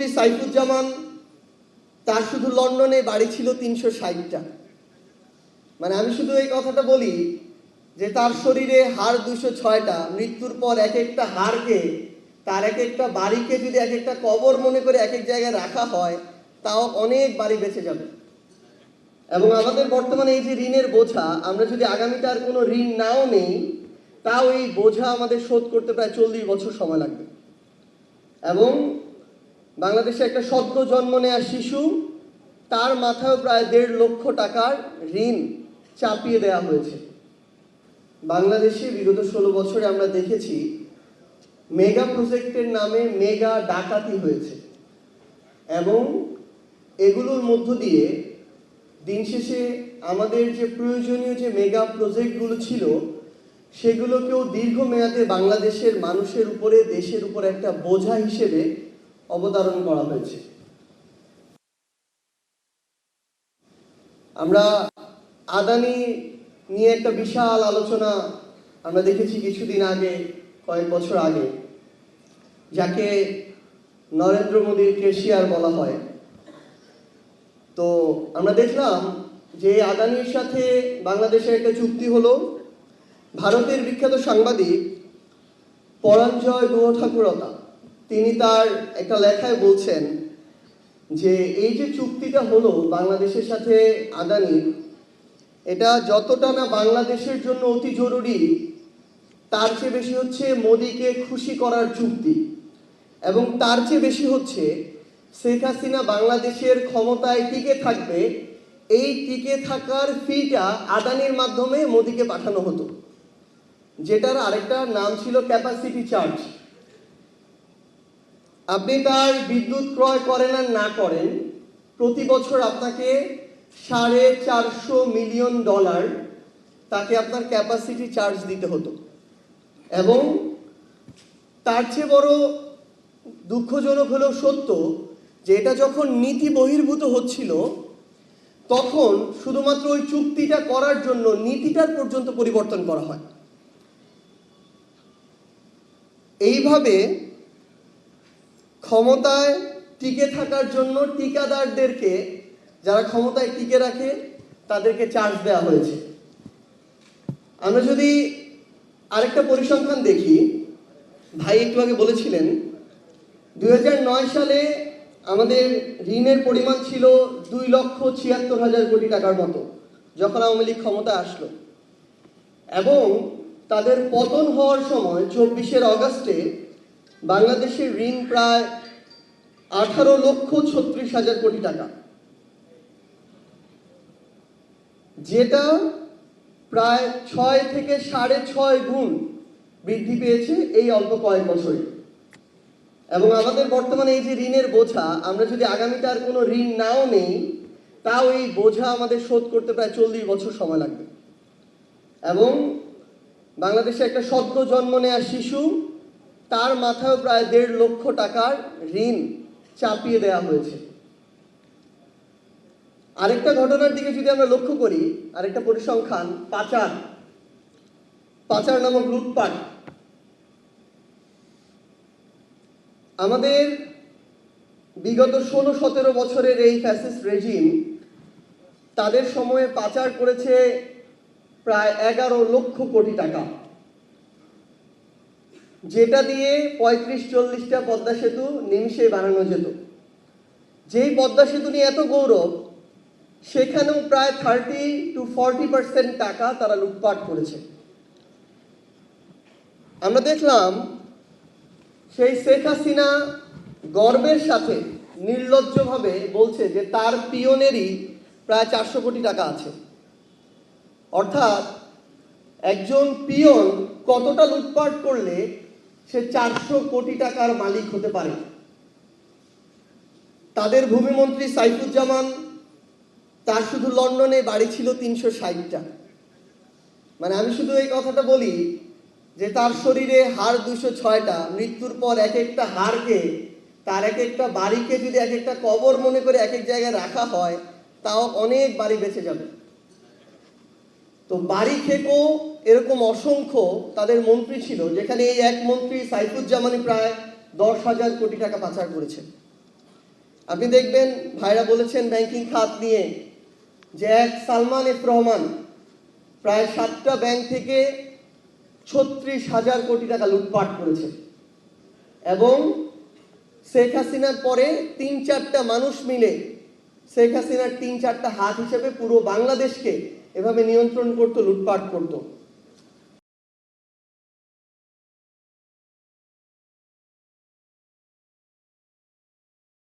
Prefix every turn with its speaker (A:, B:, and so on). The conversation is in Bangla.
A: ভূমিমন্ত্রী সাইফুজ্জামান, তার শুধু লন্ডনে বাড়ি ছিল ৩৬০টা। মানে আমি শুধু এই কথাটা বলি যে তার শরীরে হাড় ২০৬টা, মৃত্যুর পর এক একটা হাড়কে, তার এক একটা বাড়িকে যদি এক একটা কবর মনে করে এক এক জায়গায় রাখা হয়, তাও অনেক বাড়ি বেঁচে যাবে। এবং আমাদের বর্তমানে এই যে ঋণের বোঝা, আমরা যদি আগামীতে আর কোনো ঋণ নাও নেই, তাও এই বোঝা আমাদের শোধ করতে প্রায় 40 বছর সময় লাগবে। এবং বাংলাদেশে একটা সদ্য জন্ম নেওয়া শিশু, তার মাথায় প্রায় 1.5 লক্ষ টাকার ঋণ চাপিয়ে দেওয়া হয়েছে। বাংলাদেশে বিগত 16 বছরে আমরা দেখেছি মেগা প্রজেক্টের নামে মেগা ডাকাতি হয়েছে, এবং এগুলোর মধ্য দিয়ে দিন শেষে আমাদের যে প্রয়োজনীয় যে মেগা প্রজেক্টগুলো ছিল, সেগুলোকেও দীর্ঘমেয়াদে বাংলাদেশের মানুষের উপরে, দেশের উপরে একটা বোঝা হিসেবে অবতারণ করা হয়েছে। আমরা আদানি নিয়ে একটা বিশাল আলোচনা আমরা দেখেছি কিছুদিন আগে, কয়েক বছর আগে, যাকে নরেন্দ্র মোদীর কেশিয়ার বলা হয়। তো আমরা দেখলাম যে আদানির সাথে বাংলাদেশের একটা চুক্তি হলো। ভারতের বিখ্যাত সাংবাদিক পরাঞ্জয় গুহঠাকুরতা, তিনি তার একটা লেখায় বলছেন যে এই যে চুক্তিটা হলো বাংলাদেশের সাথে আদানির, এটা যতটা না বাংলাদেশের জন্য অতি জরুরি, তার চেয়ে বেশি হচ্ছে মোদীকে খুশি করার চুক্তি, এবং তার চেয়ে বেশি হচ্ছে শেখ হাসিনা বাংলাদেশের ক্ষমতায় টিকে থাকবে, এই টিকে থাকার ফিটা আদানির মাধ্যমে মোদীকে পাঠানো হতো, যেটার আরেকটা নাম ছিল ক্যাপাসিটি চার্জ। আপনি তার বিদ্যুৎ ক্রয় করেন আর না করেন, প্রতি বছর আপনাকে $450 মিলিয়ন তাকে আপনার ক্যাপাসিটি চার্জ দিতে হতো। এবং তার চেয়ে বড় দুঃখজনক হলেও সত্য যে এটা যখন নীতি বহির্ভূত হচ্ছিল, তখন শুধুমাত্র ওই চুক্তিটা করার জন্য নীতিটার পর্যন্ত পরিবর্তন করা হয়। এইভাবে ক্ষমতায় টিকে থাকার জন্য ঠিকাদারদেরকে, যারা ক্ষমতায় টিকে রাখে, তাদেরকে চার্জ দেওয়া হয়েছে। আমরা যদি আরেকটা পরিসংখ্যান দেখি, ভাই একটু আগে বলেছিলেন 2009 সালে আমাদের ঋণের পরিমাণ ছিল 2,76,000 কোটি টাকার মতো, যখন আওয়ামী লীগ ক্ষমতা আসলো। এবং তাদের পতন হওয়ার সময় 24 অগাস্টে বাংলাদেশের ঋণ প্রায় 18,36,000 কোটি টাকা, যেটা প্রায় 6 থেকে 6.5 গুণ বৃদ্ধি পেয়েছে এই অল্প কয়েক বছরে। এবং আমাদের বর্তমানে এই যে ঋণের বোঝা, আমরা যদি আগামীতে আর কোনো ঋণ নাও নেই, তাও এই বোঝা আমাদের শোধ করতে প্রায় 40 বছর সময় লাগবে। এবং বাংলাদেশে একটা সদ্য জন্ম নেওয়া শিশু, তার মাথায় প্রায় 1.5 লক্ষ টাকার ঋণ চাপিয়ে দেওয়া হয়েছে। আরেকটা ঘটনার দিকে যদি আমরা লক্ষ্য করি, আরেকটা পরিসংখ্যান, পাচার নামক লুটপাট। আমাদের বিগত 16-17 বছরের এই ফ্যাসিস্ট রেজিম, তাদের সময়ে পাচার করেছে প্রায় 11 লক্ষ কোটি টাকা, যেটা দিয়ে 35-40টা পদ্মা সেতু নিমিষে বানানো যেত। যেই পদ্মা সেতু নিয়ে এত গৌরব, সেখানেও প্রায় 30-40% টাকা তারা লুটপাট করেছে। আমরা দেখলাম সেই শেখ হাসিনা গর্বের সাথে নির্লজ্জভাবে বলছে যে তার পিয়নেরই প্রায় 400 কোটি টাকা আছে। অর্থাৎ একজন পিয়ন কতটা লুটপাট করলে সে 400 কোটি টাকার মালিক হতে পারে। তাদের ভূমিমন্ত্রী সাইফুজ্জামান, তার শুধু লন্ডনে বাড়ি ছিল 360টা। মানে আমি শুধু এই কথাটা বলি যে তার শরীরে হাড় 206টা, মৃত্যুর পর এক একটা হাড়কে, তার এক একটা বাড়িকে যদি এক একটা কবর মনে করে এক এক জায়গায় রাখা হয়, তাও অনেক বাড়ি বেঁচে যাবে। তো বাড়ি খেকো এরকম অসংখ্য তাদের মন্ত্রী ছিল, যেখানে এই এক মন্ত্রী সাইফুজ্জামানই প্রায় 10,000 কোটি টাকা পাচার করেছে। আপনি দেখবেন ভাইরা বলেছেন ব্যাংকিং খাত নিয়ে যে এক সালমান এফ রহমান প্রায় 7টা ব্যাংক থেকে 36,000 কোটি টাকা লুটপাট করেছে এবং শেখ হাসিনার পরে 3-4টা মানুষ মিলে শেখ হাসিনার 3-4টা হাত হিসেবে পুরো বাংলাদেশকে এভাবে নিয়ন্ত্রণ করতো, লুটপাট করতো।